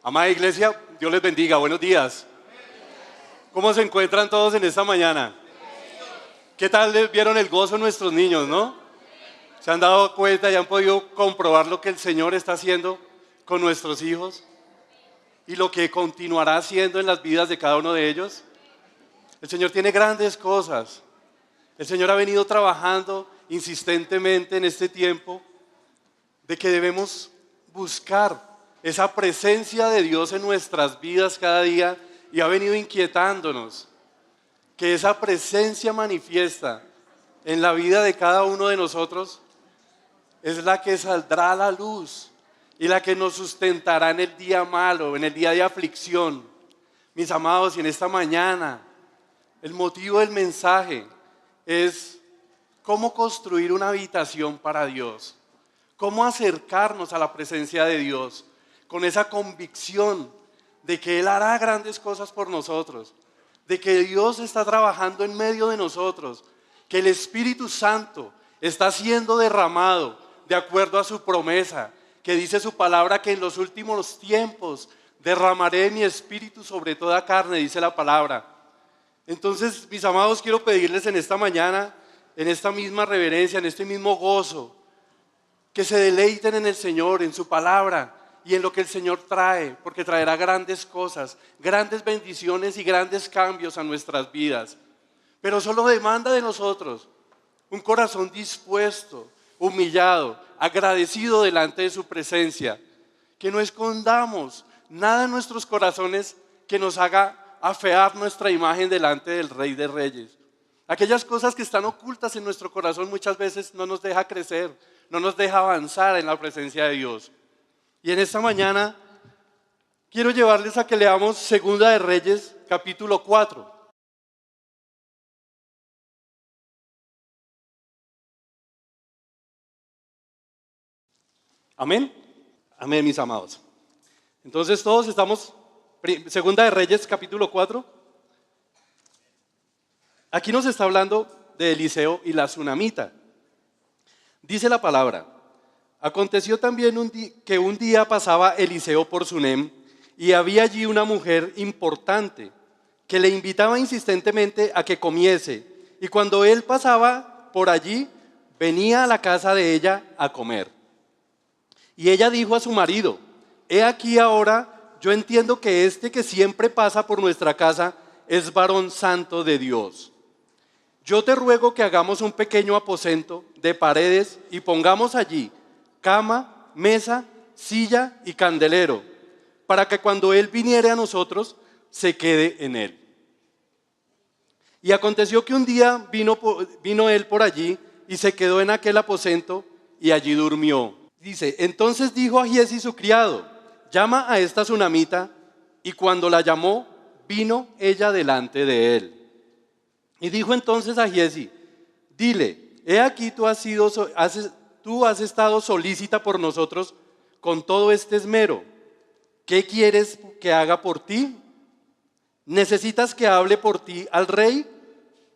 Amada iglesia, Dios les bendiga, buenos días. ¿Cómo se encuentran todos en esta mañana? ¿Qué tal vieron el gozo de nuestros niños, no? ¿Se han dado cuenta y han podido comprobar lo que el Señor está haciendo con nuestros hijos? Y lo que continuará haciendo en las vidas de cada uno de ellos. El Señor tiene grandes cosas. El Señor ha venido trabajando insistentemente en este tiempo de que debemos buscar esa presencia de Dios en nuestras vidas cada día y ha venido inquietándonos. Que esa presencia manifiesta en la vida de cada uno de nosotros es la que saldrá a la luz y la que nos sustentará en el día malo, en el día de aflicción. Mis amados, y en esta mañana el motivo del mensaje es cómo construir una habitación para Dios, cómo acercarnos a la presencia de Dios con esa convicción de que Él hará grandes cosas por nosotros, de que Dios está trabajando en medio de nosotros, que el Espíritu Santo está siendo derramado de acuerdo a su promesa, que dice su palabra que en los últimos tiempos derramaré mi Espíritu sobre toda carne, dice la palabra. Entonces, mis amados, quiero pedirles en esta mañana, en esta misma reverencia, en este mismo gozo, que se deleiten en el Señor, en su palabra y en lo que el Señor trae, porque traerá grandes cosas, grandes bendiciones y grandes cambios a nuestras vidas. Pero solo demanda de nosotros un corazón dispuesto, humillado, agradecido delante de su presencia, que no escondamos nada en nuestros corazones que nos haga afear nuestra imagen delante del Rey de Reyes. Aquellas cosas que están ocultas en nuestro corazón muchas veces no nos deja crecer, no nos deja avanzar en la presencia de Dios. Y en esta mañana quiero llevarles a que leamos Segunda de Reyes, capítulo 4. Amén. Amén, mis amados. Entonces todos estamos, Segunda de Reyes, capítulo 4. Aquí nos está hablando de Eliseo y la tsunamita. Dice la palabra: aconteció también que un día pasaba Eliseo por Sunem y había allí una mujer importante que le invitaba insistentemente a que comiese, y cuando él pasaba por allí venía a la casa de ella a comer. Y ella dijo a su marido: he aquí ahora yo entiendo que este que siempre pasa por nuestra casa es varón santo de Dios. Yo te ruego que hagamos un pequeño aposento de paredes y pongamos allí cama, mesa, silla y candelero, para que cuando él viniere a nosotros, se quede en él. Y aconteció que un día vino él por allí y se quedó en aquel aposento y allí durmió. Dice: entonces dijo a Giezi su criado: llama a esta tsunamita. Y cuando la llamó, vino ella delante de él. Y dijo entonces a Giezi: dile, he aquí tú has estado solícita por nosotros con todo este esmero. ¿Qué quieres que haga por ti? ¿Necesitas que hable por ti al rey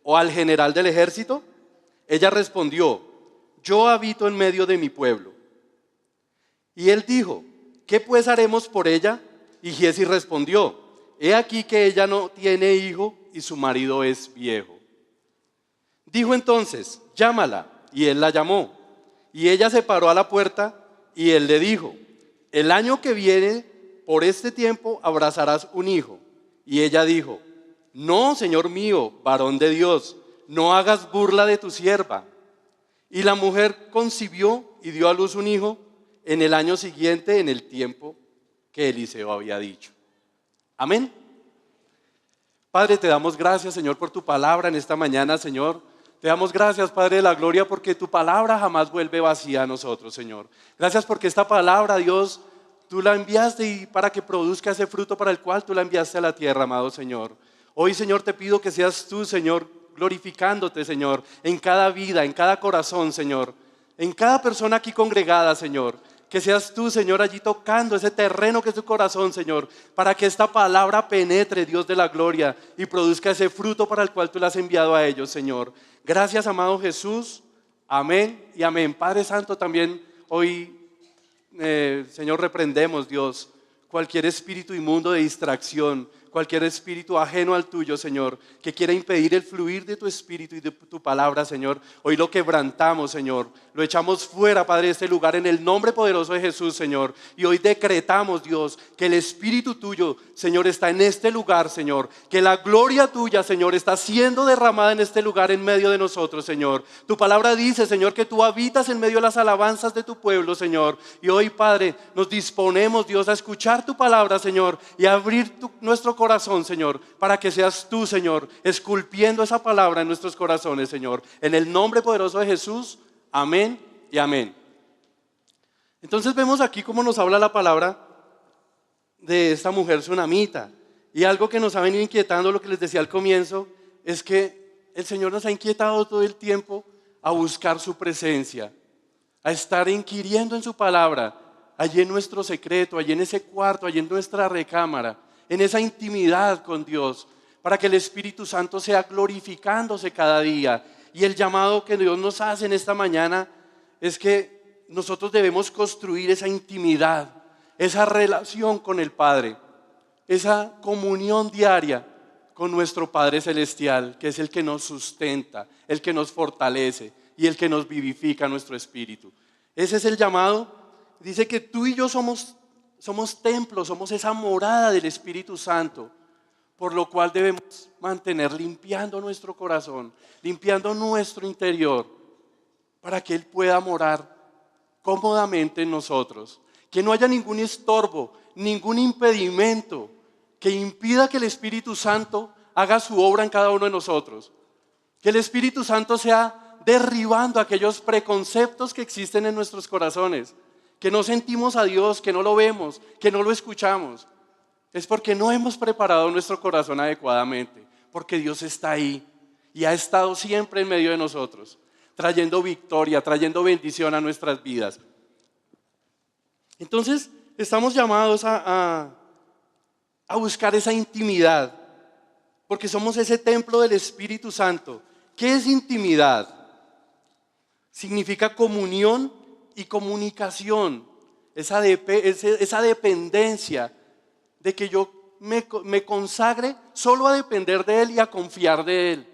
o al general del ejército? Ella respondió: yo habito en medio de mi pueblo. Y él dijo: ¿qué pues haremos por ella? Y Giezi respondió: he aquí que ella no tiene hijo y su marido es viejo. Dijo entonces: llámala. Y él la llamó. Y ella se paró a la puerta y él le dijo: el año que viene, por este tiempo, abrazarás un hijo. Y ella dijo: no, Señor mío, varón de Dios, no hagas burla de tu sierva. Y la mujer concibió y dio a luz un hijo en el año siguiente, en el tiempo que Eliseo había dicho. Amén. Padre, te damos gracias, Señor, por tu palabra en esta mañana, Señor. Te damos gracias, Padre de la gloria, porque tu palabra jamás vuelve vacía a nosotros, Señor. Gracias porque esta palabra, Dios, tú la enviaste y para que produzca ese fruto para el cual tú la enviaste a la tierra, amado Señor. Hoy, Señor, te pido que seas tú, Señor, glorificándote, Señor, en cada vida, en cada corazón, Señor, en cada persona aquí congregada, Señor. Que seas tú, Señor, allí tocando ese terreno que es tu corazón, Señor, para que esta palabra penetre, Dios de la gloria, y produzca ese fruto para el cual tú la has enviado a ellos, Señor. Gracias, amado Jesús. Amén y amén. Padre Santo, también hoy, Señor, reprendemos, Dios, cualquier espíritu inmundo de distracción, cualquier espíritu ajeno al tuyo, Señor, que quiera impedir el fluir de tu espíritu y de tu palabra, Señor. Hoy lo quebrantamos, Señor. Lo echamos fuera, Padre, de este lugar en el nombre poderoso de Jesús, Señor. Y hoy decretamos, Dios, que el espíritu tuyo, Señor, está en este lugar, Señor. Que la gloria tuya, Señor, está siendo derramada en este lugar en medio de nosotros, Señor. Tu palabra dice, Señor, que tú habitas en medio de las alabanzas de tu pueblo, Señor. Y hoy, Padre, nos disponemos, Dios, a escuchar tu palabra, Señor, y a abrir nuestro corazón, Señor, para que seas tú, Señor, esculpiendo esa palabra en nuestros corazones, Señor. En el nombre poderoso de Jesús, amén y amén. Entonces vemos aquí cómo nos habla la palabra de esta mujer sunamita. Y algo que nos ha venido inquietando, lo que les decía al comienzo, es que el Señor nos ha inquietado todo el tiempo a buscar su presencia, a estar inquiriendo en su palabra, allí en nuestro secreto, allí en ese cuarto, allí en nuestra recámara, en esa intimidad con Dios, para que el Espíritu Santo sea glorificándose cada día. Y el llamado que Dios nos hace en esta mañana es que nosotros debemos construir esa intimidad, esa relación con el Padre, esa comunión diaria con nuestro Padre Celestial, que es el que nos sustenta, el que nos fortalece y el que nos vivifica nuestro espíritu. Ese es el llamado. Dice que tú y yo somos templos, somos esa morada del Espíritu Santo, por lo cual debemos mantener limpiando nuestro corazón, limpiando nuestro interior, para que Él pueda morar cómodamente en nosotros. Que no haya ningún estorbo, ningún impedimento que impida que el Espíritu Santo haga su obra en cada uno de nosotros. Que el Espíritu Santo sea derribando aquellos preconceptos que existen en nuestros corazones, que no sentimos a Dios, que no lo vemos, que no lo escuchamos. Es porque no hemos preparado nuestro corazón adecuadamente, porque Dios está ahí y ha estado siempre en medio de nosotros, trayendo victoria, trayendo bendición a nuestras vidas. Entonces, estamos llamados a buscar esa intimidad, porque somos ese templo del Espíritu Santo. ¿Qué es intimidad? Significa comunión y comunicación, esa dependencia de que yo me consagre solo a depender de Él y a confiar de Él.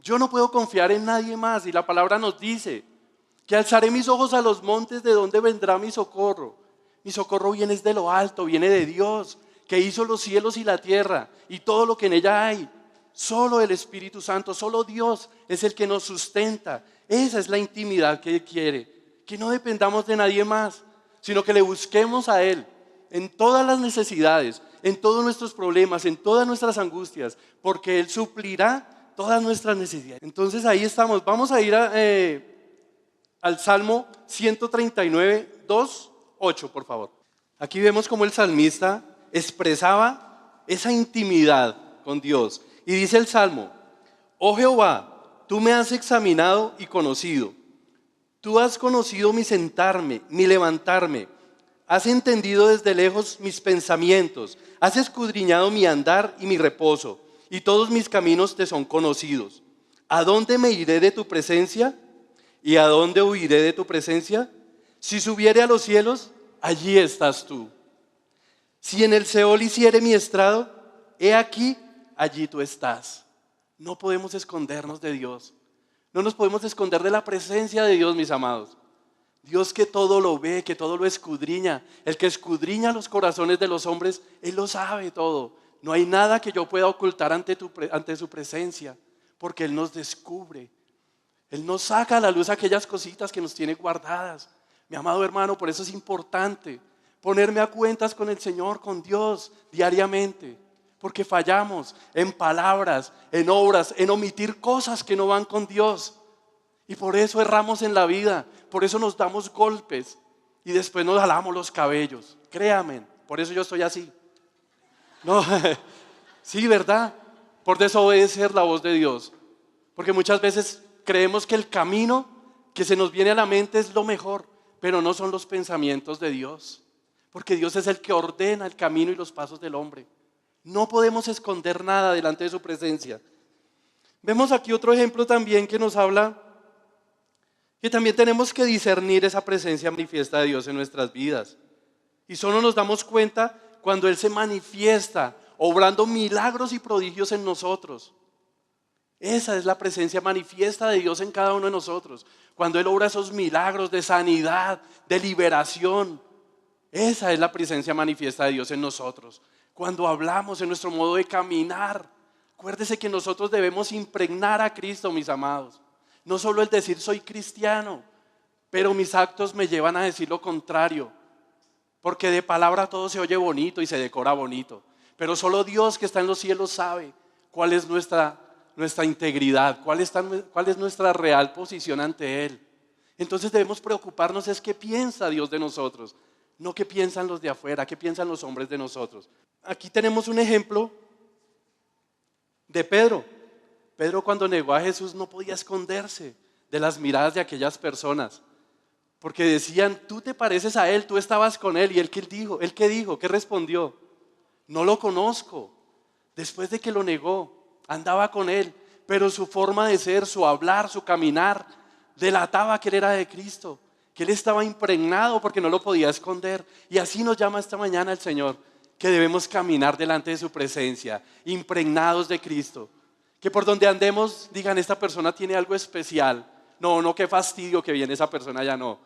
Yo no puedo confiar en nadie más, y la palabra nos dice que alzaré mis ojos a los montes, ¿de dónde vendrá mi socorro? Mi socorro viene de lo alto, viene de Dios, que hizo los cielos y la tierra y todo lo que en ella hay. Solo el Espíritu Santo, solo Dios es el que nos sustenta. Esa es la intimidad que Él quiere. Que no dependamos de nadie más, sino que le busquemos a Él en todas las necesidades, en todos nuestros problemas, en todas nuestras angustias, porque Él suplirá todas nuestras necesidades. Entonces ahí estamos. Vamos a ir al Salmo 139, 2, 8, por favor. Aquí vemos cómo el salmista expresaba esa intimidad con Dios. Y dice el Salmo: oh Jehová, tú me has examinado y conocido. Tú has conocido mi sentarme, mi levantarme. Has entendido desde lejos mis pensamientos. Has escudriñado mi andar y mi reposo. Y todos mis caminos te son conocidos. ¿A dónde me iré de tu presencia? ¿Y a dónde huiré de tu presencia? Si subiere a los cielos, allí estás tú. Si en el Seol hiciere mi estrado, he aquí, allí tú estás. No podemos escondernos de Dios. No nos podemos esconder de la presencia de Dios, mis amados. Dios, que todo lo ve, que todo lo escudriña. El que escudriña los corazones de los hombres, Él lo sabe todo. No hay nada que yo pueda ocultar ante su presencia, porque Él nos descubre. Él nos saca a la luz aquellas cositas que nos tiene guardadas. Mi amado hermano, por eso es importante ponerme a cuentas con el Señor, con Dios, diariamente. Porque fallamos en palabras, en obras, en omitir cosas que no van con Dios. Y por eso erramos en la vida, por eso nos damos golpes y después nos jalamos los cabellos. Créame, por eso yo estoy así. No, sí, ¿verdad? Por desobedecer la voz de Dios. Porque muchas veces creemos que el camino que se nos viene a la mente es lo mejor, pero no son los pensamientos de Dios. Porque Dios es el que ordena el camino y los pasos del hombre. No podemos esconder nada delante de su presencia. Vemos aquí otro ejemplo también que nos habla que también tenemos que discernir esa presencia manifiesta de Dios en nuestras vidas. Y solo nos damos cuenta cuando Él se manifiesta, obrando milagros y prodigios en nosotros. Esa es la presencia manifiesta de Dios en cada uno de nosotros. Cuando Él obra esos milagros de sanidad, de liberación. Esa es la presencia manifiesta de Dios en nosotros. Cuando hablamos en nuestro modo de caminar, acuérdese que nosotros debemos impregnar a Cristo, mis amados. No solo el decir soy cristiano, pero mis actos me llevan a decir lo contrario. Porque de palabra todo se oye bonito y se decora bonito. Pero solo Dios que está en los cielos sabe cuál es nuestra integridad, cuál es nuestra real posición ante Él. Entonces debemos preocuparnos es qué piensa Dios de nosotros, no qué piensan los de afuera, qué piensan los hombres de nosotros. Aquí tenemos un ejemplo de Pedro. Pedro, cuando negó a Jesús, no podía esconderse de las miradas de aquellas personas, porque decían, tú te pareces a Él, tú estabas con Él. ¿Y él qué dijo? ¿Él qué dijo? ¿Qué respondió? No lo conozco. Después de que lo negó, andaba con Él, pero su forma de ser, su hablar, su caminar, delataba que Él era de Cristo, que Él estaba impregnado porque no lo podía esconder. Y así nos llama esta mañana el Señor, que debemos caminar delante de su presencia, impregnados de Cristo. Que por donde andemos digan, esta persona tiene algo especial. No, qué fastidio que viene esa persona, ya no.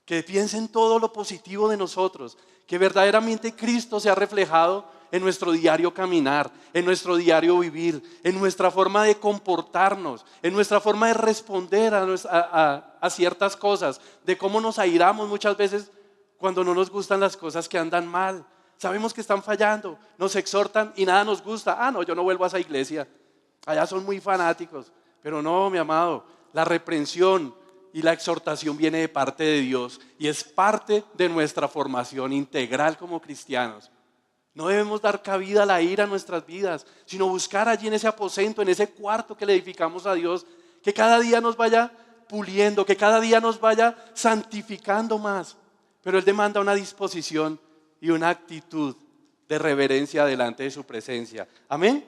Que piensen todo lo positivo de nosotros, que verdaderamente Cristo se ha reflejado en nuestro diario caminar, en nuestro diario vivir, en nuestra forma de comportarnos, en nuestra forma de responder a ciertas cosas, de cómo nos airamos muchas veces cuando no nos gustan las cosas que andan mal. Sabemos que están fallando, nos exhortan y nada nos gusta. No, yo no vuelvo a esa iglesia, allá son muy fanáticos. Pero no, mi amado, la reprensión y la exhortación viene de parte de Dios y es parte de nuestra formación integral como cristianos. No debemos dar cabida a la ira en nuestras vidas, sino buscar allí en ese aposento, en ese cuarto que le edificamos a Dios, que cada día nos vaya puliendo, que cada día nos vaya santificando más. Pero Él demanda una disposición y una actitud de reverencia delante de su presencia. Amén.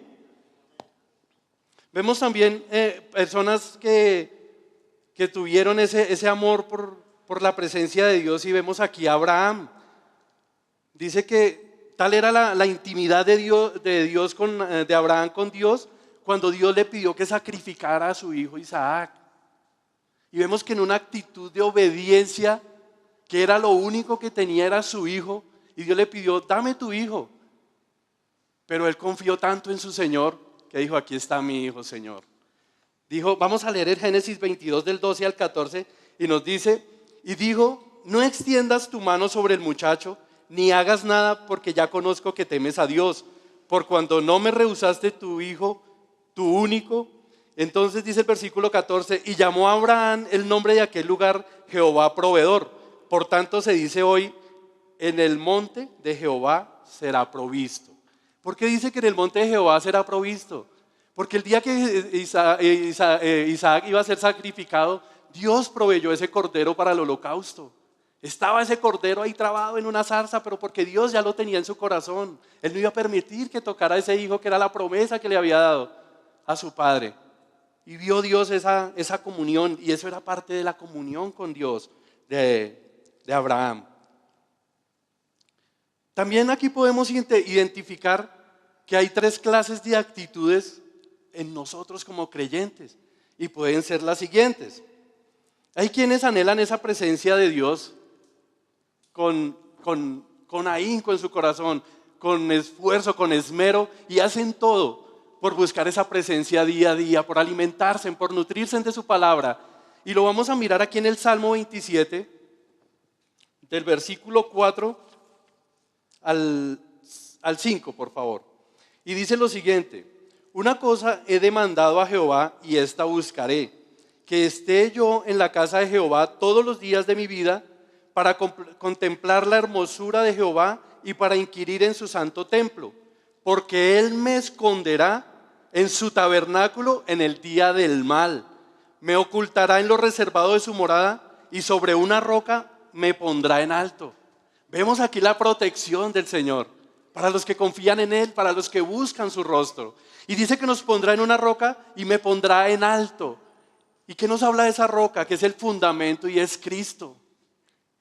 Vemos también personas que tuvieron ese amor por la presencia de Dios, y vemos aquí a Abraham. Dice que tal era la intimidad de Abraham con Dios, cuando Dios le pidió que sacrificara a su hijo Isaac. Y vemos que en una actitud de obediencia, que era lo único que tenía era su hijo, y Dios le pidió, dame tu hijo. Pero él confió tanto en su Señor, que dijo, aquí está mi hijo, Señor. Dijo, vamos a leer el Génesis 22 del 12 al 14 y nos dice, y dijo, no extiendas tu mano sobre el muchacho, ni hagas nada, porque ya conozco que temes a Dios, por cuando no me rehusaste tu hijo, tu único. Entonces dice el versículo 14, y llamó a Abraham el nombre de aquel lugar Jehová proveedor. Por tanto se dice hoy, en el monte de Jehová será provisto. ¿Por qué dice que en el monte de Jehová será provisto? Porque el día que Isaac iba a ser sacrificado, Dios proveyó ese cordero para el holocausto. Estaba ese cordero ahí trabado en una zarza, pero porque Dios ya lo tenía en su corazón. Él no iba a permitir que tocara a ese hijo, que era la promesa que le había dado a su padre. Y vio Dios esa comunión, y eso era parte de la comunión con Dios de Abraham. También aquí podemos identificar que hay 3 clases de actitudes en nosotros como creyentes, y pueden ser las siguientes. Hay quienes anhelan esa presencia de Dios con ahínco en su corazón, con esfuerzo, con esmero, y hacen todo por buscar esa presencia día a día, por alimentarse, por nutrirse de su palabra. Y lo vamos a mirar aquí en el Salmo 27, del versículo 4 al 5, por favor. Y dice lo siguiente: una cosa he demandado a Jehová, y esta buscaré, que esté yo en la casa de Jehová todos los días de mi vida, para contemplar la hermosura de Jehová y para inquirir en su santo templo, porque Él me esconderá en su tabernáculo en el día del mal, me ocultará en lo reservado de su morada, y sobre una roca me pondrá en alto. Vemos aquí la protección del Señor para los que confían en Él, para los que buscan su rostro. Y dice que nos pondrá en una roca y me pondrá en alto. ¿Y qué nos habla de esa roca? Que es el fundamento y es Cristo.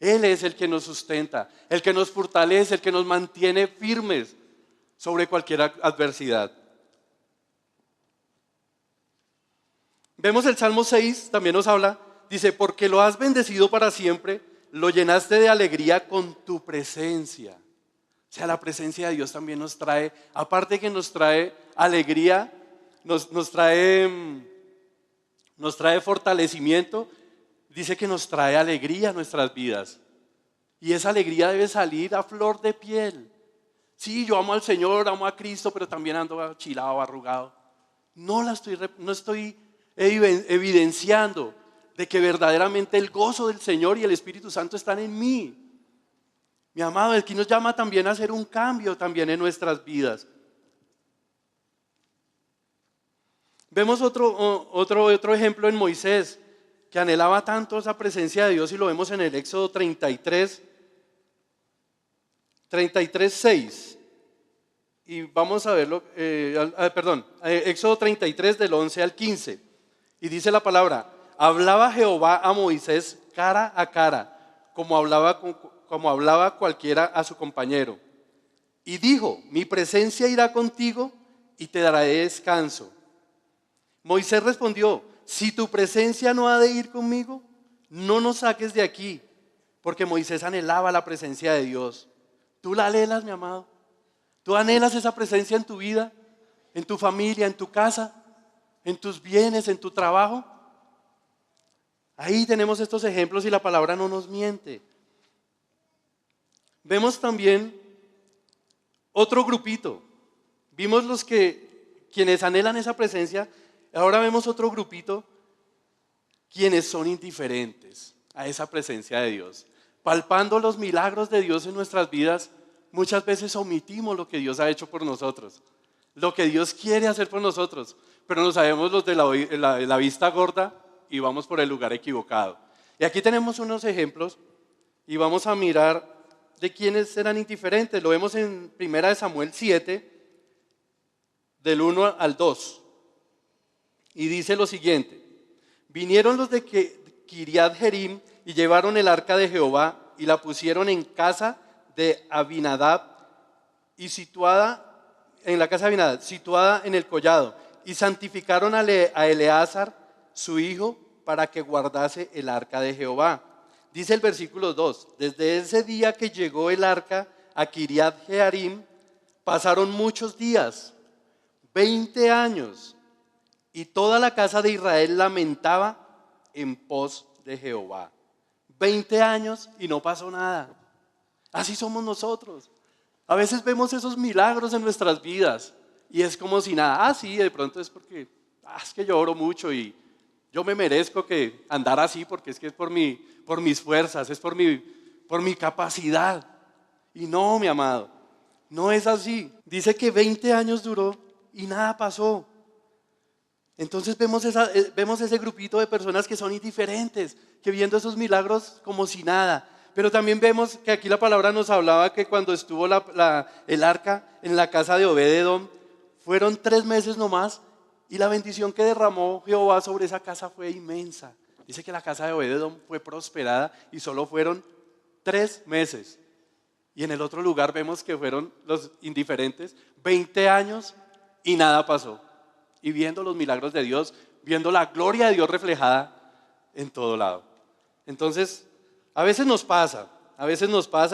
Él es el que nos sustenta, el que nos fortalece, el que nos mantiene firmes sobre cualquier adversidad. Vemos el Salmo 6, también nos habla, dice, porque lo has bendecido para siempre, lo llenaste de alegría con tu presencia. O sea, la presencia de Dios también nos trae, aparte de que nos trae alegría, nos trae fortalecimiento, dice que nos trae alegría a nuestras vidas. Y esa alegría debe salir a flor de piel. Sí, yo amo al Señor, amo a Cristo, pero también ando achilado, arrugado. No estoy evidenciando de que verdaderamente el gozo del Señor y el Espíritu Santo están en mí. Mi amado, aquí nos llama también a hacer un cambio también en nuestras vidas. Vemos otro ejemplo en Moisés, que anhelaba tanto esa presencia de Dios, y lo vemos en el Éxodo 33:6. Y vamos a verlo, Éxodo 33 del 11 al 15. Y dice la palabra, hablaba Jehová a Moisés cara a cara, como hablaba cualquiera a su compañero. Y dijo, mi presencia irá contigo y te daré descanso. Moisés respondió, si tu presencia no ha de ir conmigo, no nos saques de aquí, porque Moisés anhelaba la presencia de Dios. ¿Tú la anhelas, mi amado? ¿Tú anhelas esa presencia en tu vida, en tu familia, en tu casa, en tus bienes, en tu trabajo? Ahí tenemos estos ejemplos y la palabra no nos miente. Vemos también otro grupito. Vimos quienes anhelan esa presencia. Ahora vemos otro grupito, quienes son indiferentes a esa presencia de Dios. Palpando los milagros de Dios en nuestras vidas, muchas veces omitimos lo que Dios ha hecho por nosotros, lo que Dios quiere hacer por nosotros, pero no sabemos los de la vista gorda y vamos por el lugar equivocado. Y aquí tenemos unos ejemplos y vamos a mirar de quienes eran indiferentes. Lo vemos en 1 Samuel 7, del 1 al 2. Y dice lo siguiente, vinieron los de Kiriat Jearim y llevaron el arca de Jehová y la pusieron en casa de Abinadab y situada en el collado, y santificaron a Eleazar, su hijo, para que guardase el arca de Jehová. Dice el versículo 2, desde ese día que llegó el arca a Kiriat Jearim, pasaron muchos días, 20 años, y toda la casa de Israel lamentaba en pos de Jehová. 20 años y no pasó nada. Así somos nosotros. A veces vemos esos milagros en nuestras vidas y es como si nada. Sí, de pronto es porque es que yo oro mucho y yo me merezco que andar así porque es que es por mis fuerzas, es por mi capacidad. Y no, mi amado, no es así. Dice que 20 años duró y nada pasó. Entonces vemos ese grupito de personas que son indiferentes, que viendo esos milagros como si nada. Pero también vemos que aquí la palabra nos hablaba que cuando estuvo el arca en la casa de Obed-Edom, fueron 3 meses nomás y la bendición que derramó Jehová sobre esa casa fue inmensa. Dice que la casa de Obed-Edom fue prosperada y solo fueron 3 meses. Y en el otro lugar vemos que fueron los indiferentes 20 años y nada pasó. Y viendo los milagros de Dios, viendo la gloria de Dios reflejada en todo lado. Entonces, a veces nos pasa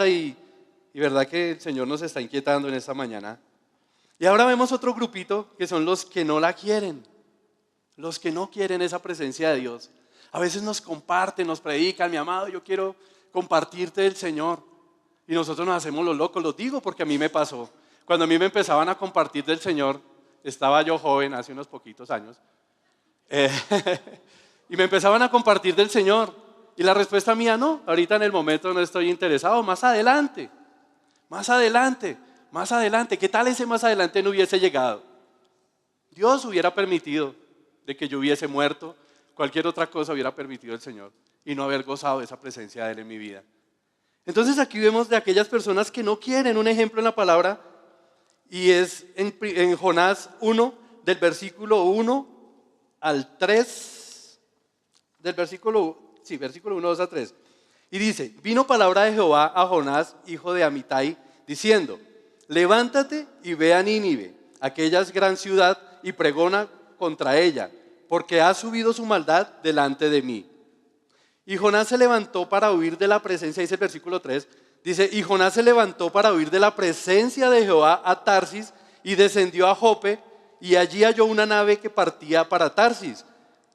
y verdad que el Señor nos está inquietando en esta mañana. Y ahora vemos otro grupito que son los que no la quieren, los que no quieren esa presencia de Dios. A veces nos comparten, nos predican, mi amado, yo quiero compartirte del Señor. Y nosotros nos hacemos los locos, los digo porque a mí me pasó. Cuando a mí me empezaban a compartir del Señor, estaba yo joven, hace unos poquitos años, y me empezaban a compartir del Señor. Y la respuesta mía, no, ahorita en el momento no estoy interesado, más adelante, ¿qué tal ese más adelante no hubiese llegado? Dios hubiera permitido de que yo hubiese muerto, cualquier otra cosa hubiera permitido el Señor y no haber gozado de esa presencia de Él en mi vida. Entonces aquí vemos de aquellas personas que no quieren un ejemplo en la palabra. Y es en Jonás 1, del versículo 1 al 3, versículo 1, 2 a 3. Y dice, vino palabra de Jehová a Jonás, hijo de Amitai, diciendo, levántate y ve a Nínive, aquella es gran ciudad, y pregona contra ella, porque ha subido su maldad delante de mí. Y Jonás se levantó para huir de la presencia, dice el versículo 3, dice, y Jonás se levantó para huir de la presencia de Jehová a Tarsis, y descendió a Jope, y allí halló una nave que partía para Tarsis,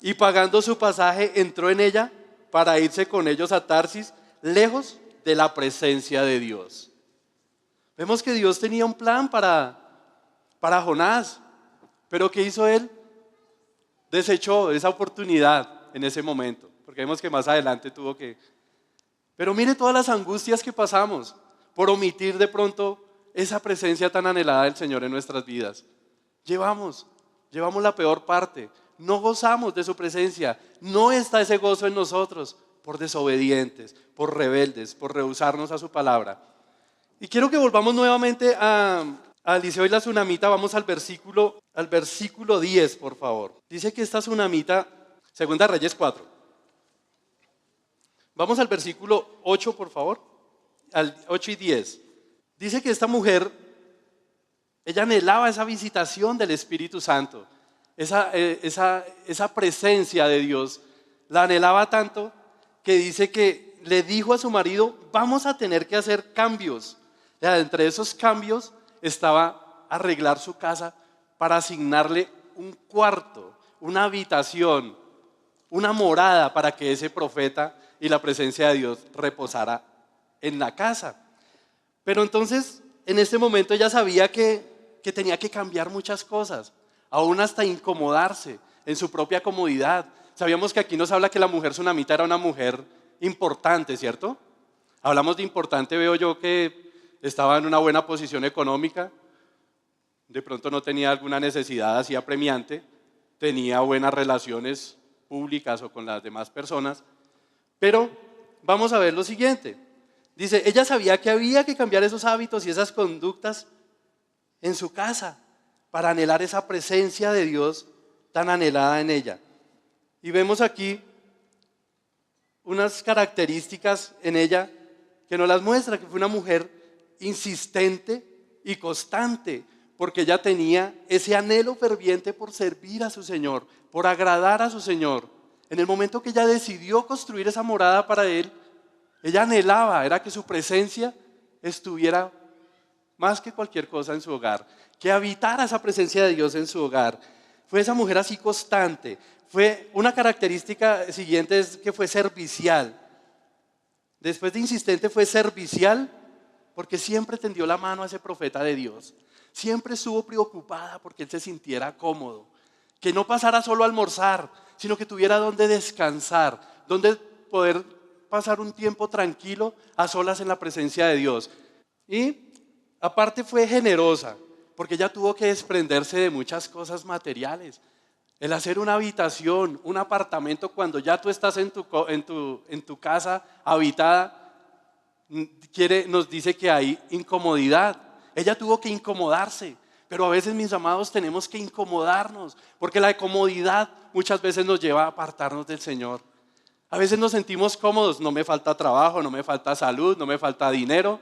y pagando su pasaje entró en ella para irse con ellos a Tarsis, lejos de la presencia de Dios. Vemos que Dios tenía un plan para Jonás, pero ¿qué hizo él? Desechó esa oportunidad en ese momento, porque vemos que más adelante tuvo que... Pero mire todas las angustias que pasamos por omitir de pronto esa presencia tan anhelada del Señor en nuestras vidas. Llevamos la peor parte, no gozamos de su presencia, no está ese gozo en nosotros por desobedientes, por rebeldes, por rehusarnos a su palabra. Y quiero que volvamos nuevamente a Eliseo y la tsunamita. Vamos al versículo 10, por favor. Dice que esta tsunamita, Segunda Reyes 4. Vamos al versículo 8, por favor, al 8 y 10. Dice que esta mujer, ella anhelaba esa visitación del Espíritu Santo, esa presencia de Dios, la anhelaba tanto que dice que le dijo a su marido, vamos a tener que hacer cambios. Entre esos cambios estaba arreglar su casa para asignarle un cuarto, una habitación, una morada para que ese profeta y la presencia de Dios reposara en la casa. Pero entonces, en este momento ella sabía que tenía que cambiar muchas cosas, aún hasta incomodarse en su propia comodidad. Sabíamos que aquí nos habla que la mujer tsunamita era una mujer importante, ¿cierto? Hablamos de importante, veo yo que estaba en una buena posición económica, de pronto no tenía alguna necesidad así apremiante, tenía buenas relaciones públicas o con las demás personas, pero vamos a ver lo siguiente. Dice, ella sabía que había que cambiar esos hábitos y esas conductas en su casa para anhelar esa presencia de Dios tan anhelada en ella. Y vemos aquí unas características en ella que nos las muestra, que fue una mujer insistente y constante, porque ella tenía ese anhelo ferviente por servir a su Señor, por agradar a su Señor. En el momento que ella decidió construir esa morada para Él, ella anhelaba, era que su presencia estuviera más que cualquier cosa en su hogar, que habitara esa presencia de Dios en su hogar. Fue esa mujer así constante. Fue una característica siguiente, es que fue servicial. Después de insistente fue servicial, porque siempre tendió la mano a ese profeta de Dios. Siempre estuvo preocupada porque él se sintiera cómodo, que no pasara solo a almorzar, sino que tuviera donde descansar, donde poder pasar un tiempo tranquilo a solas en la presencia de Dios. Y aparte fue generosa, porque ella tuvo que desprenderse de muchas cosas materiales. El hacer una habitación, un apartamento, cuando ya tú estás en tu casa habitada, nos dice que hay incomodidad. Ella tuvo que incomodarse, pero a veces, mis amados, tenemos que incomodarnos, porque la comodidad muchas veces nos lleva a apartarnos del Señor. A veces nos sentimos cómodos, no me falta trabajo, no me falta salud, no me falta dinero.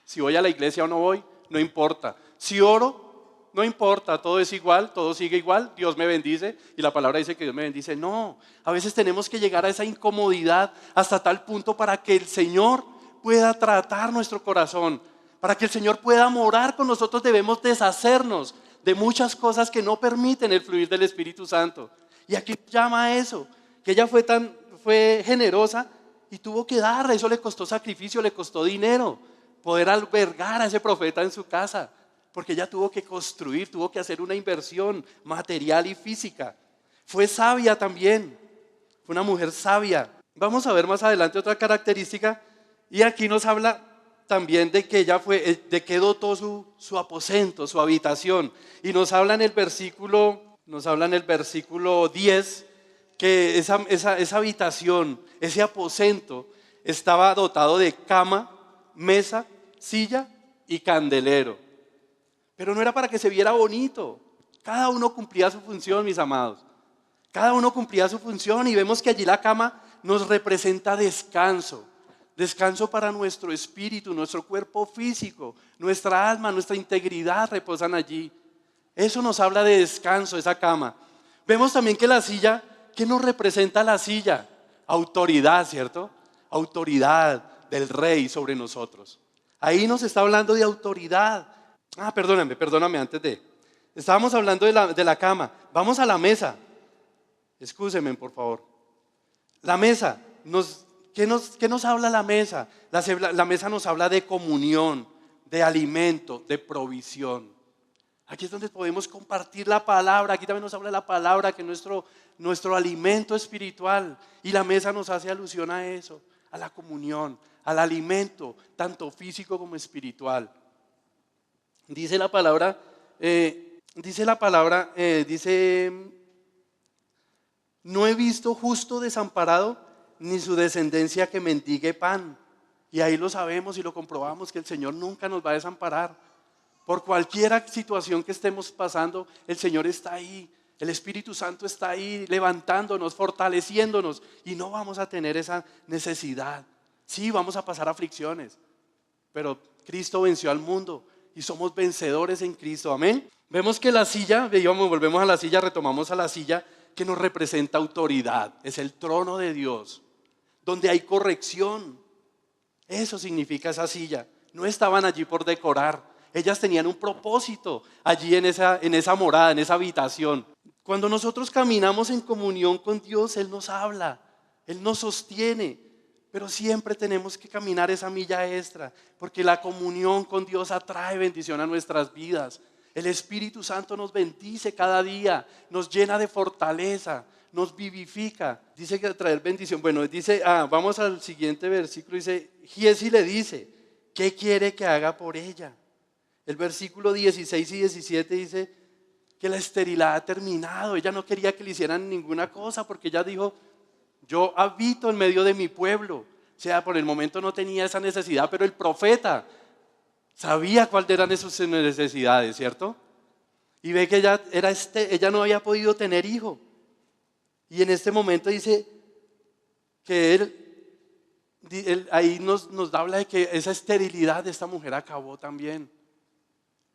Si voy a la iglesia o no voy, no importa. Si oro, no importa, todo es igual, todo sigue igual, Dios me bendice y la palabra dice que Dios me bendice. No, a veces tenemos que llegar a esa incomodidad hasta tal punto para que el Señor pueda tratar nuestro corazón. Para que el Señor pueda morar con nosotros debemos deshacernos de muchas cosas que no permiten el fluir del Espíritu Santo. Y aquí llama a eso, que ella fue generosa y tuvo que dar, eso le costó sacrificio, le costó dinero, poder albergar a ese profeta en su casa, porque ella tuvo que construir, tuvo que hacer una inversión material y física. Fue sabia también, fue una mujer sabia. Vamos a ver más adelante otra característica y aquí nos habla también de que ella de que dotó su aposento, su habitación. Y nos habla en el versículo 10 que esa habitación, ese aposento estaba dotado de cama, mesa, silla y candelero. Pero no era para que se viera bonito. Cada uno cumplía su función, mis amados. Cada uno cumplía su función y vemos que allí la cama nos representa descanso. Descanso para nuestro espíritu, nuestro cuerpo físico, nuestra alma, nuestra integridad reposan allí. Eso nos habla de descanso, esa cama. Vemos también que la silla, ¿qué nos representa la silla? Autoridad, ¿cierto? Autoridad del rey sobre nosotros. Ahí nos está hablando de autoridad. Perdóname antes de. Estábamos hablando de la cama. Vamos a la mesa. Excúsenme, por favor. La mesa, ¿qué nos habla la mesa? La mesa nos habla de comunión, de alimento, de provisión. Aquí es donde podemos compartir la palabra. Aquí también nos habla la palabra, que es nuestro alimento espiritual. Y la mesa nos hace alusión a eso, a la comunión, al alimento, tanto físico como espiritual. Dice la palabra, no he visto justo desamparado, ni su descendencia que mendigue pan. Y ahí lo sabemos y lo comprobamos, que el Señor nunca nos va a desamparar. Por cualquier situación que estemos pasando, el Señor está ahí. El Espíritu Santo está ahí levantándonos, fortaleciéndonos, y no vamos a tener esa necesidad. Sí, vamos a pasar aflicciones, pero Cristo venció al mundo y somos vencedores en Cristo. Amén. Vemos que la silla, volvemos a la silla, retomamos a la silla, que nos representa autoridad. Es el trono de Dios, donde hay corrección. Eso significa esa silla. No estaban allí por decorar. Ellas tenían un propósito allí en esa morada, en esa habitación. Cuando nosotros caminamos en comunión con Dios, Él nos habla, Él nos sostiene. Pero siempre tenemos que caminar esa milla extra, porque la comunión con Dios atrae bendición a nuestras vidas. El Espíritu Santo nos bendice cada día, nos llena de fortaleza, nos vivifica. Dice que traer bendición. Bueno, vamos al siguiente versículo. Dice, Giesi le dice, ¿qué quiere que haga por ella? El versículo 16 y 17 dice que la esterilidad ha terminado. Ella no quería que le hicieran ninguna cosa, porque ella dijo, yo habito en medio de mi pueblo. O sea, por el momento no tenía esa necesidad, pero el profeta sabía cuáles eran sus necesidades, ¿cierto? Y ve que ella no había podido tener hijo. Y en este momento dice que él ahí nos habla de que esa esterilidad de esta mujer acabó también.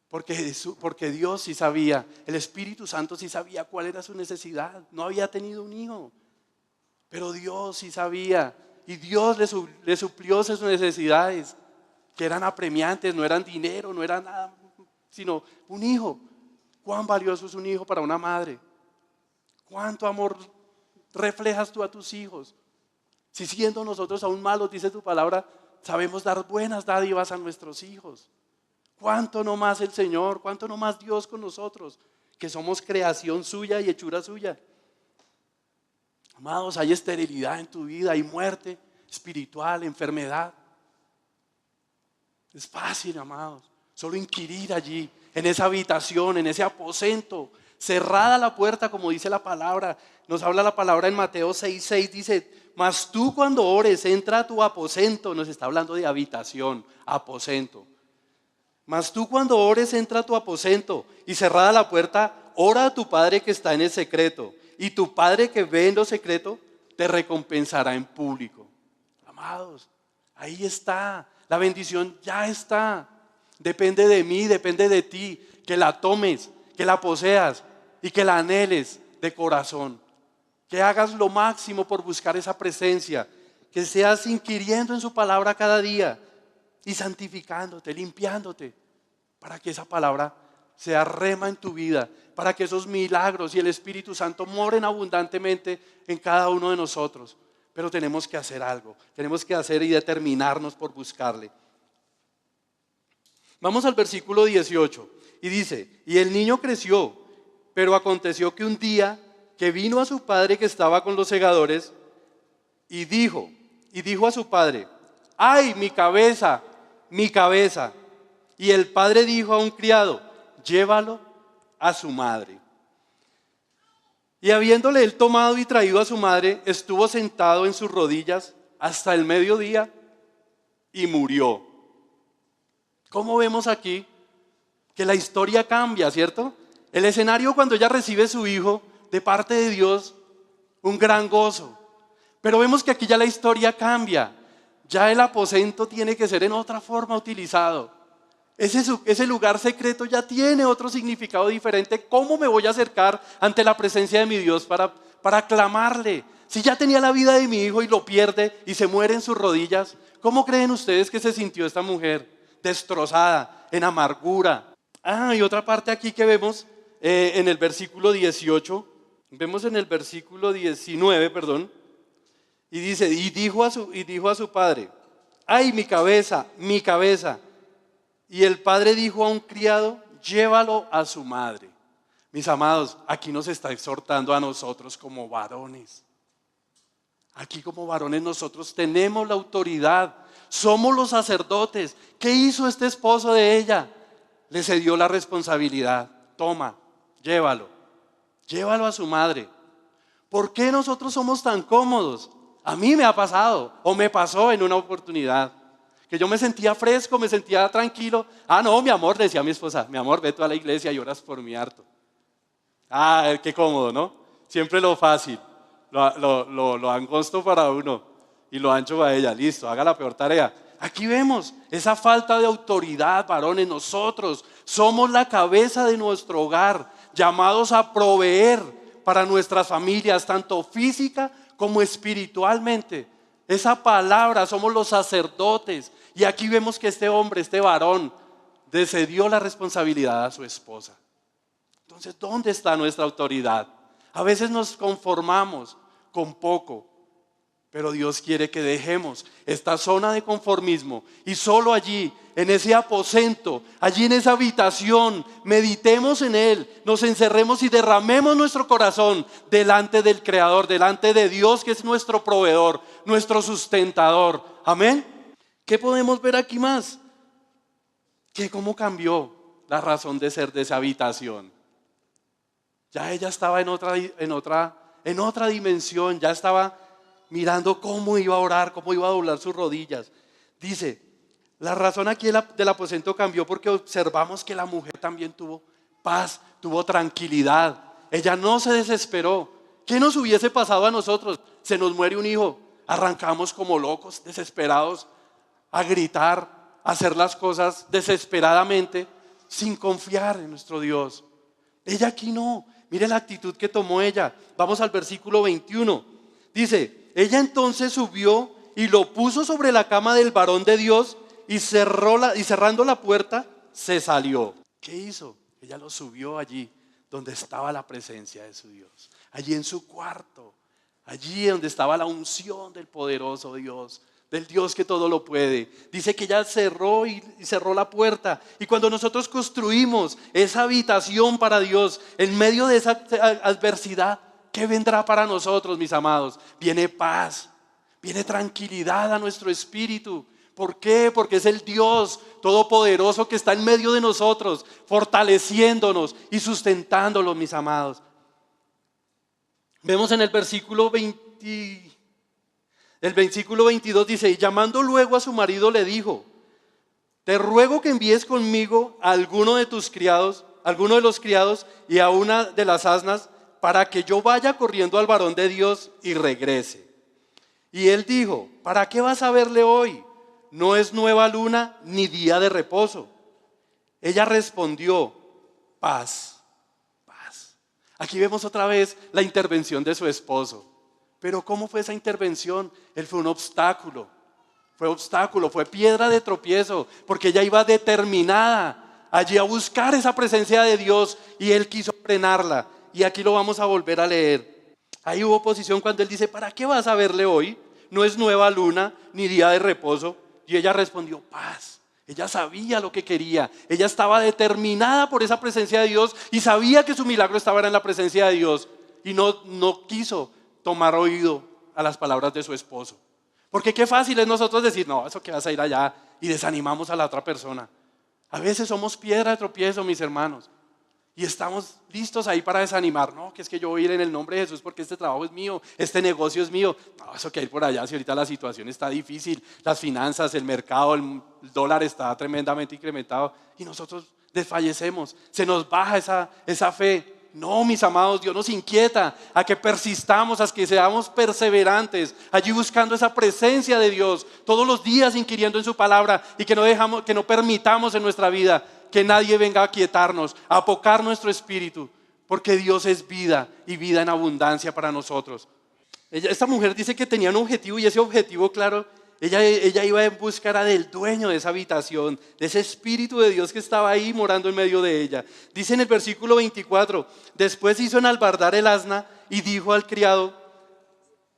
Porque Dios sí sabía, el Espíritu Santo sí sabía cuál era su necesidad. No había tenido un hijo, pero Dios sí sabía, y Dios le suplió sus necesidades, que eran apremiantes, no eran dinero, no era nada, sino un hijo. ¿Cuán valioso es un hijo para una madre? ¿Cuánto amor reflejas tú a tus hijos? Si siendo nosotros aún malos, dice tu palabra, sabemos dar buenas dádivas a nuestros hijos. ¿Cuánto no más el Señor? ¿Cuánto no más Dios con nosotros? Que somos creación suya y hechura suya. Amados, hay esterilidad en tu vida, hay muerte espiritual, enfermedad. Es fácil, amados, solo inquirir allí, en esa habitación, en ese aposento, cerrada la puerta, como dice la palabra. Nos habla la palabra en Mateo 6:6, dice, mas tú cuando ores, entra a tu aposento. Nos está hablando de habitación, aposento. Mas tú cuando ores, entra a tu aposento, y cerrada la puerta, ora a tu Padre que está en el secreto, y tu Padre que ve en lo secreto te recompensará en público. Amados, ahí está, la bendición ya está. Depende de mí, depende de ti, que la tomes, que la poseas y que la anheles de corazón. Que hagas lo máximo por buscar esa presencia, que seas inquiriendo en su palabra cada día y santificándote, limpiándote, para que esa palabra sea rema en tu vida, para que esos milagros y el Espíritu Santo moren abundantemente en cada uno de nosotros. Pero tenemos que hacer algo, tenemos que hacer y determinarnos por buscarle. Vamos al versículo 18 y dice, y el niño creció, pero aconteció que un día que vino a su padre que estaba con los segadores y dijo a su padre, ¡ay, mi cabeza, mi cabeza! Y el padre dijo a un criado, llévalo a su madre. Y habiéndole él tomado y traído a su madre, estuvo sentado en sus rodillas hasta el mediodía y murió. ¿Cómo vemos aquí que la historia cambia, cierto? El escenario cuando ella recibe a su hijo de parte de Dios, un gran gozo. Pero vemos que aquí ya la historia cambia. Ya el aposento tiene que ser en otra forma utilizado. Ese lugar secreto ya tiene otro significado diferente. ¿Cómo me voy a acercar ante la presencia de mi Dios para clamarle? Si ya tenía la vida de mi hijo y lo pierde y se muere en sus rodillas, ¿cómo creen ustedes que se sintió esta mujer? Destrozada, en amargura. Y otra parte aquí que vemos en el versículo 18, vemos en el versículo 19, perdón, y dice, y dijo a su padre, ¡ay, mi cabeza, mi cabeza! Y el padre dijo a un criado, llévalo a su madre. Mis amados, aquí nos está exhortando a nosotros como varones. Aquí como varones nosotros tenemos la autoridad, somos los sacerdotes. ¿Qué hizo este esposo de ella? Le cedió la responsabilidad. Toma, llévalo a su madre. ¿Por qué nosotros somos tan cómodos? A mí me ha pasado, o me pasó en una oportunidad, que yo me sentía fresco, me sentía tranquilo. No, mi amor, decía mi esposa, mi amor, ve tú a la iglesia y oras por mí harto. Qué cómodo, ¿no? Siempre lo fácil, lo angosto para uno y lo ancho para ella. Listo, haga la peor tarea. Aquí vemos esa falta de autoridad, varones. Nosotros somos la cabeza de nuestro hogar, llamados a proveer para nuestras familias, tanto física como espiritualmente. Esa palabra, somos los sacerdotes. Y aquí vemos que este hombre, este varón, le cedió la responsabilidad a su esposa. Entonces, ¿dónde está nuestra autoridad? A veces nos conformamos con poco, pero Dios quiere que dejemos esta zona de conformismo y solo allí, en ese aposento, allí en esa habitación, meditemos en Él, nos encerremos y derramemos nuestro corazón delante del Creador, delante de Dios, que es nuestro proveedor, nuestro sustentador. Amén. ¿Qué podemos ver aquí más? Que cómo cambió la razón de ser de esa habitación. Ya ella estaba en otra dimensión, ya estaba mirando cómo iba a orar, cómo iba a doblar sus rodillas. Dice, la razón aquí del aposento cambió porque observamos que la mujer también tuvo paz, tuvo tranquilidad. Ella no se desesperó. ¿Qué nos hubiese pasado a nosotros? Se nos muere un hijo, arrancamos como locos, desesperados, a gritar, a hacer las cosas desesperadamente, sin confiar en nuestro Dios. Ella aquí no. Mire la actitud que tomó ella. Vamos al versículo 21. Dice, ella entonces subió y lo puso sobre la cama del varón de Dios y cerrando la puerta, se salió. ¿Qué hizo? Ella lo subió allí donde estaba la presencia de su Dios. Allí en su cuarto. Allí donde estaba la unción del poderoso Dios, del Dios que todo lo puede. Dice que ella cerró la puerta. Y cuando nosotros construimos esa habitación para Dios, en medio de esa adversidad, ¿qué vendrá para nosotros, mis amados? Viene paz, viene tranquilidad a nuestro espíritu. ¿Por qué? Porque es el Dios todopoderoso que está en medio de nosotros, fortaleciéndonos y sustentándolos, mis amados. Vemos en el versículo 22 dice, y llamando luego a su marido le dijo, te ruego que envíes conmigo a alguno de los criados y a una de las asnas, para que yo vaya corriendo al varón de Dios y regrese. Y él dijo, ¿para qué vas a verle hoy? No es nueva luna ni día de reposo. Ella respondió, paz. Aquí vemos otra vez la intervención de su esposo. Pero ¿cómo fue esa intervención? Él fue un obstáculo. Fue piedra de tropiezo, porque ella iba determinada allí a buscar esa presencia de Dios y él quiso frenarla. Y aquí lo vamos a volver a leer. Ahí hubo oposición cuando él dice, ¿para qué vas a verle hoy? No es nueva luna ni día de reposo. Y ella respondió, paz. Ella sabía lo que quería. Ella estaba determinada por esa presencia de Dios y sabía que su milagro estaba en la presencia de Dios. Y no quiso tomar oído a las palabras de su esposo. Porque qué fácil es nosotros decir, no, eso que vas a ir allá, y desanimamos a la otra persona. A veces somos piedra de tropiezo, mis hermanos, y estamos listos ahí para desanimar. No, que es que yo voy a ir en el nombre de Jesús porque este trabajo es mío, este negocio es mío. No, eso que hay por allá, si ahorita la situación está difícil, las finanzas, el mercado, el dólar está tremendamente incrementado y nosotros desfallecemos, se nos baja esa fe. No, mis amados, Dios nos inquieta a que persistamos, a que seamos perseverantes, allí buscando esa presencia de Dios, todos los días inquiriendo en su palabra y que no permitamos en nuestra vida que nadie venga a quietarnos, a apocar nuestro espíritu, porque Dios es vida y vida en abundancia para nosotros. Esta mujer dice que tenía un objetivo y ese objetivo, claro, ella iba en busca del dueño de esa habitación, de ese Espíritu de Dios que estaba ahí morando en medio de ella. Dice en el versículo 24, después hizo enalbardar el asna y dijo al criado,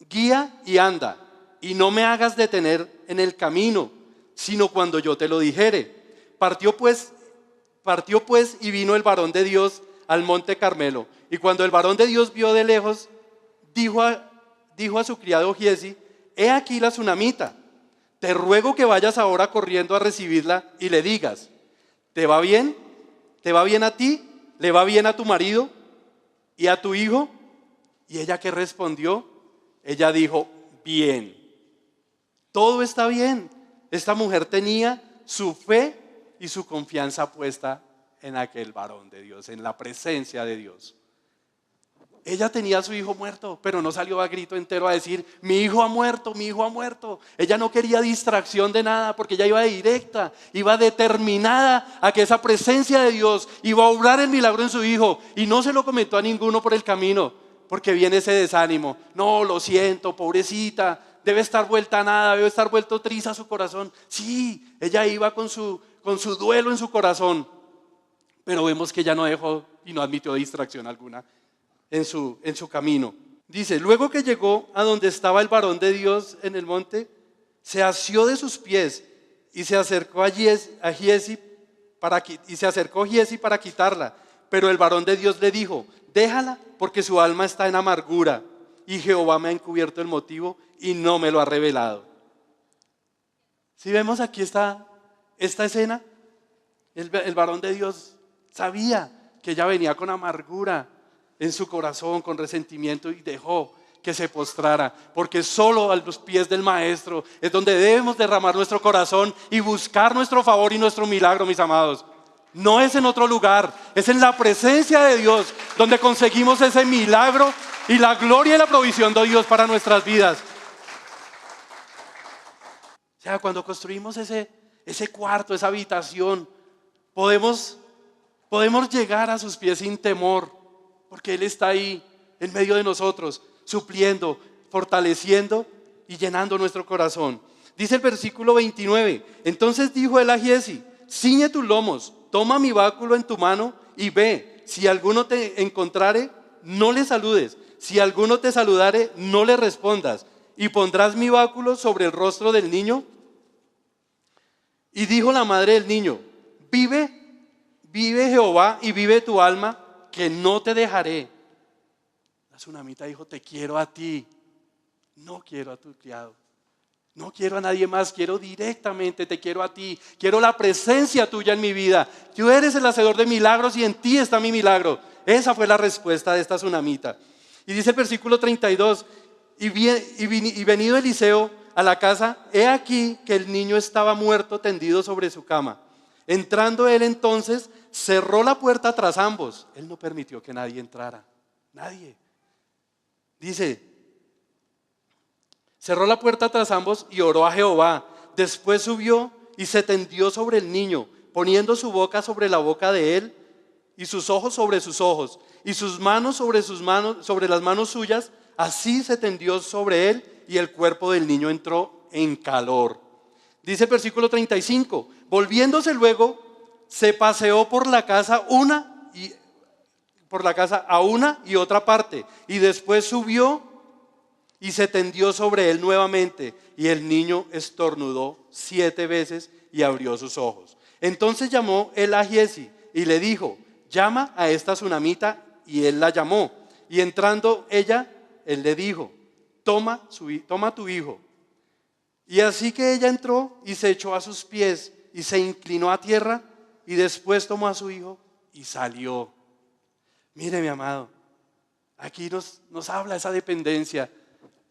guía y anda, y no me hagas detener en el camino, sino cuando yo te lo dijere. Partió pues y vino el varón de Dios al monte Carmelo. Y cuando el varón de Dios vio de lejos, dijo a su criado Giezi, he aquí la tsunamita. Te ruego que vayas ahora corriendo a recibirla y le digas, ¿te va bien? ¿Te va bien a ti? ¿Le va bien a tu marido y a tu hijo? ¿Y ella qué respondió? Ella dijo, bien. Todo está bien. Esta mujer tenía su fe y su confianza puesta en aquel varón de Dios, en la presencia de Dios. Ella tenía a su hijo muerto, pero no salió a grito entero a decir, mi hijo ha muerto, mi hijo ha muerto. Ella no quería distracción de nada porque ella iba directa, iba determinada a que esa presencia de Dios iba a obrar el milagro en su hijo. Y no se lo comentó a ninguno por el camino, porque viene ese desánimo. No, lo siento, pobrecita, debe estar vuelta a nada, debe estar vuelto triza su corazón. Sí, ella iba con su duelo en su corazón, pero vemos que ella no dejó y no admitió distracción alguna en su camino. Dice, luego que llegó a donde estaba el varón de Dios en el monte, se asió de sus pies y se acercó a Giezi para quitarla. Pero el varón de Dios le dijo, déjala porque su alma está en amargura y Jehová me ha encubierto el motivo y no me lo ha revelado. Si vemos aquí esta escena, el varón de Dios sabía que ella venía con amargura en su corazón, con resentimiento, y dejó que se postrara, porque solo a los pies del Maestro es donde debemos derramar nuestro corazón y buscar nuestro favor y nuestro milagro, mis amados. No es en otro lugar, es en la presencia de Dios donde conseguimos ese milagro y la gloria y la provisión de Dios para nuestras vidas. O sea, cuando construimos ese cuarto, esa habitación, podemos llegar a sus pies sin temor, porque Él está ahí en medio de nosotros, supliendo, fortaleciendo y llenando nuestro corazón. Dice el versículo 29, entonces dijo él a Giezi, ciñe tus lomos, toma mi báculo en tu mano y ve, si alguno te encontrare, no le saludes, si alguno te saludare, no le respondas, y pondrás mi báculo sobre el rostro del niño. Y dijo la madre del niño, vive Jehová y vive tu alma, que no te dejaré. La tsunamita dijo, te quiero a ti, no quiero a tu criado, no quiero a nadie más, quiero directamente, te quiero a ti, quiero la presencia tuya en mi vida. Tú eres el hacedor de milagros y en ti está mi milagro. Esa fue la respuesta de esta tsunamita. Y dice el versículo 32, y venido Eliseo a la casa, he aquí que el niño estaba muerto tendido sobre su cama. Entrando él entonces, cerró la puerta tras ambos. Él no permitió que nadie entrara. Nadie. Dice, cerró la puerta tras ambos y oró a Jehová. Después subió y se tendió sobre el niño, poniendo su boca sobre la boca de él y sus ojos sobre sus ojos y sus manos sobre las manos suyas. Así se tendió sobre él y el cuerpo del niño entró en calor. Dice el versículo 35, volviéndose luego, se paseó por la casa a una y otra parte, y después subió y se tendió sobre él nuevamente, y el niño estornudó 7 veces y abrió sus ojos. Entonces llamó él a Giezi y le dijo, llama a esta tsunamita, y él la llamó, y entrando ella, él le dijo, toma tu hijo. Y así que ella entró y se echó a sus pies y se inclinó a tierra y después tomó a su hijo y salió. Mire, mi amado, aquí nos habla esa dependencia.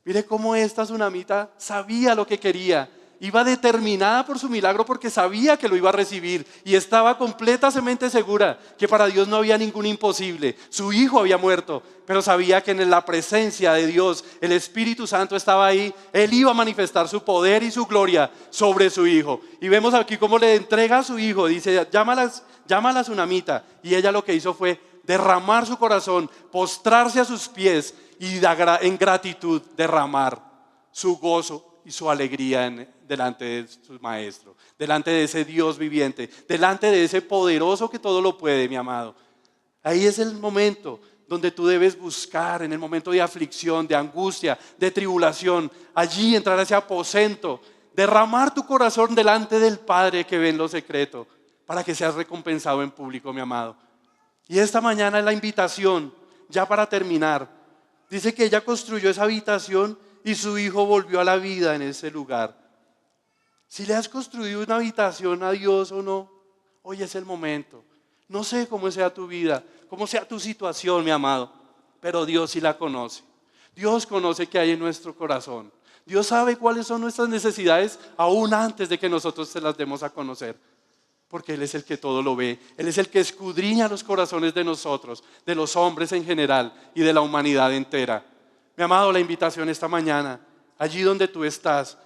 Mire cómo esta tsunamita sabía lo que quería iba determinada por su milagro porque sabía que lo iba a recibir y estaba completamente segura que para Dios no había ningún imposible. Su hijo había muerto, pero sabía que en la presencia de Dios, el Espíritu Santo estaba ahí. Él iba a manifestar su poder y su gloria sobre su hijo. Y vemos aquí cómo le entrega a su hijo, dice, llámala a la tsunamita. Y ella lo que hizo fue derramar su corazón, postrarse a sus pies y en gratitud derramar su gozo y su alegría delante de su maestro, delante de ese Dios viviente, delante de ese poderoso que todo lo puede, mi amado. Ahí es el momento donde tú debes buscar, en el momento de aflicción, de angustia, de tribulación, allí entrar a ese aposento, derramar tu corazón delante del Padre que ve en lo secreto, para que seas recompensado en público, mi amado. Y esta mañana es la invitación, ya para terminar. Dice que ella construyó esa habitación y su hijo volvió a la vida en ese lugar. Si le has construido una habitación a Dios o no, hoy es el momento. No sé cómo sea tu vida, cómo sea tu situación, mi amado, pero Dios sí la conoce. Dios conoce qué hay en nuestro corazón. Dios sabe cuáles son nuestras necesidades aún antes de que nosotros se las demos a conocer. Porque Él es el que todo lo ve. Él es el que escudriña los corazones de nosotros, de los hombres en general y de la humanidad entera. Mi amado, la invitación esta mañana, allí donde tú estás,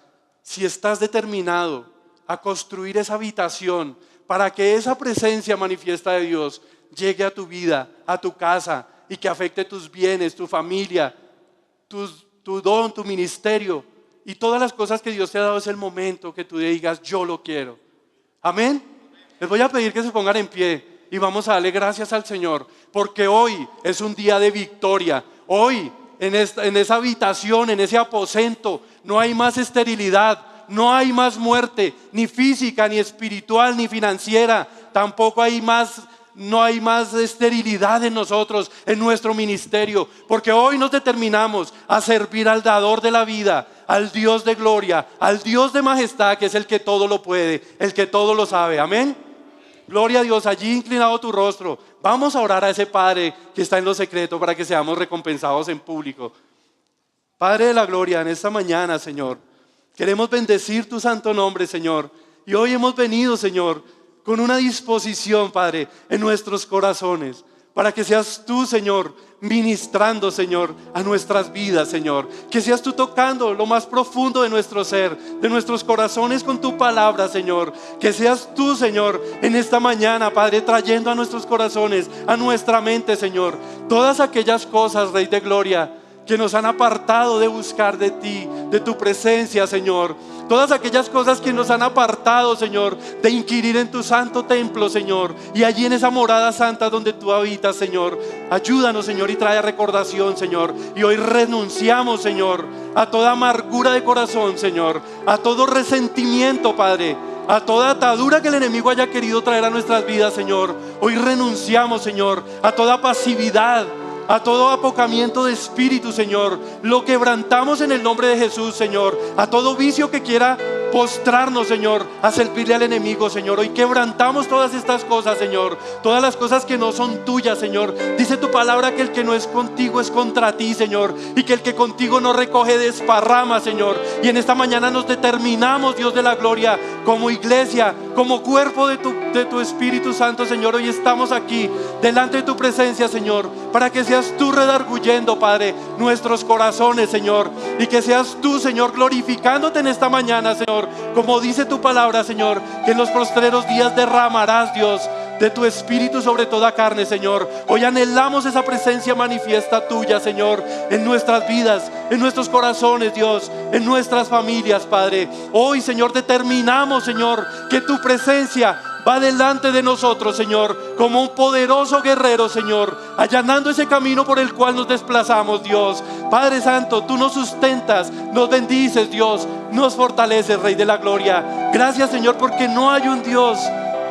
si estás determinado a construir esa habitación para que esa presencia manifiesta de Dios llegue a tu vida, a tu casa y que afecte tus bienes, tu familia, tu don, tu ministerio y todas las cosas que Dios te ha dado, es el momento que tú digas, yo lo quiero. Amén. Les voy a pedir que se pongan en pie y vamos a darle gracias al Señor, porque hoy es un día de victoria. Hoy en esa habitación, en ese aposento, no hay más esterilidad, no hay más muerte, ni física, ni espiritual, ni financiera. Tampoco no hay más esterilidad en nosotros, en nuestro ministerio, porque hoy nos determinamos a servir al dador de la vida, al Dios de gloria, al Dios de majestad, que es el que todo lo puede, el que todo lo sabe. Amén. Gloria a Dios. Allí inclinado tu rostro, vamos a orar a ese Padre que está en lo secreto para que seamos recompensados en público. Padre de la gloria, en esta mañana, Señor, queremos bendecir tu santo nombre, Señor. Y hoy hemos venido, Señor, con una disposición, Padre, en nuestros corazones, para que seas tú, Señor, ministrando, Señor, a nuestras vidas, Señor. Que seas tú tocando lo más profundo de nuestro ser, de nuestros corazones con tu palabra, Señor. Que seas tú, Señor, en esta mañana, Padre, trayendo a nuestros corazones, a nuestra mente, Señor, todas aquellas cosas, Rey de Gloria, que nos han apartado de buscar de ti, de tu presencia, Señor. Todas aquellas cosas que nos han apartado, Señor, de inquirir en tu santo templo, Señor, y allí en esa morada santa donde tú habitas, Señor. Ayúdanos, Señor, y trae recordación, Señor. Y hoy renunciamos, Señor, a toda amargura de corazón, Señor, a todo resentimiento, Padre, a toda atadura que el enemigo haya querido traer a nuestras vidas, Señor. Hoy renunciamos, Señor, a toda pasividad, a todo apocamiento de espíritu, Señor. Lo quebrantamos en el nombre de Jesús, Señor. A todo vicio que quiera postrarnos, Señor, a servirle al enemigo, Señor. Hoy quebrantamos todas estas cosas, Señor. Todas las cosas que no son tuyas, Señor. Dice tu palabra que el que no es contigo es contra ti, Señor. Y que el que contigo no recoge desparrama, Señor. Y en esta mañana nos determinamos, Dios de la gloria, como iglesia, como cuerpo de tu Espíritu Santo, Señor. Hoy estamos aquí delante de tu presencia, Señor, para que seas tú redarguyendo, Padre, nuestros corazones, Señor. Y que seas tú, Señor, glorificándote en esta mañana, Señor. Como dice tu palabra, Señor, que en los postreros días derramarás, Dios, de tu Espíritu sobre toda carne, Señor. Hoy anhelamos esa presencia manifiesta tuya, Señor, en nuestras vidas, en nuestros corazones, Dios, en nuestras familias, Padre. Hoy, Señor, determinamos, Señor, que tu presencia va delante de nosotros, Señor, como un poderoso guerrero, Señor, allanando ese camino por el cual nos desplazamos, Dios. Padre Santo, tú nos sustentas, nos bendices, Dios, nos fortaleces, Rey de la gloria. Gracias, Señor, porque no hay un Dios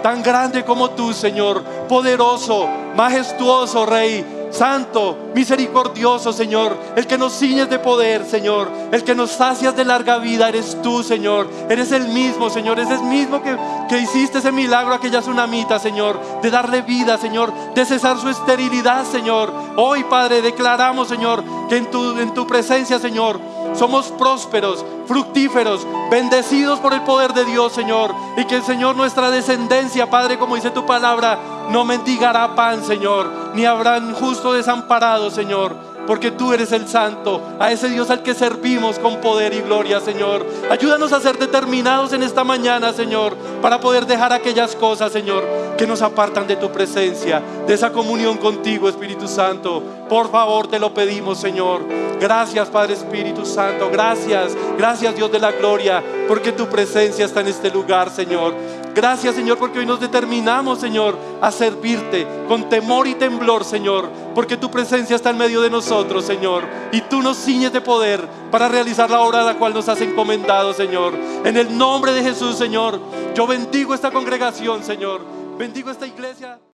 tan grande como tú, Señor, poderoso, majestuoso, Rey, santo, misericordioso, Señor, el que nos ciñes de poder, Señor, el que nos sacias de larga vida, eres tú, Señor. Eres el mismo, Señor, es el mismo que hiciste ese milagro a aquella tsunamita, Señor, de darle vida, Señor, de cesar su esterilidad, Señor. Hoy, Padre, declaramos, Señor, que en tu presencia, Señor, somos prósperos, fructíferos, bendecidos por el poder de Dios, Señor. Y que, Señor, nuestra descendencia, Padre, como dice tu palabra, no mendigará pan, Señor, ni habrá justo desamparado, Señor. Porque tú eres el santo, a ese Dios al que servimos con poder y gloria, Señor. Ayúdanos a ser determinados en esta mañana, Señor, para poder dejar aquellas cosas, Señor, que nos apartan de tu presencia, de esa comunión contigo, Espíritu Santo. Por favor, te lo pedimos, Señor. Gracias, Padre Espíritu Santo. Gracias, gracias, Dios de la gloria, porque tu presencia está en este lugar, Señor. Gracias, Señor, porque hoy nos determinamos, Señor, a servirte con temor y temblor, Señor, porque tu presencia está en medio de nosotros, Señor, y tú nos ciñes de poder para realizar la obra a la cual nos has encomendado, Señor. En el nombre de Jesús, Señor, yo bendigo esta congregación, Señor, bendigo esta iglesia.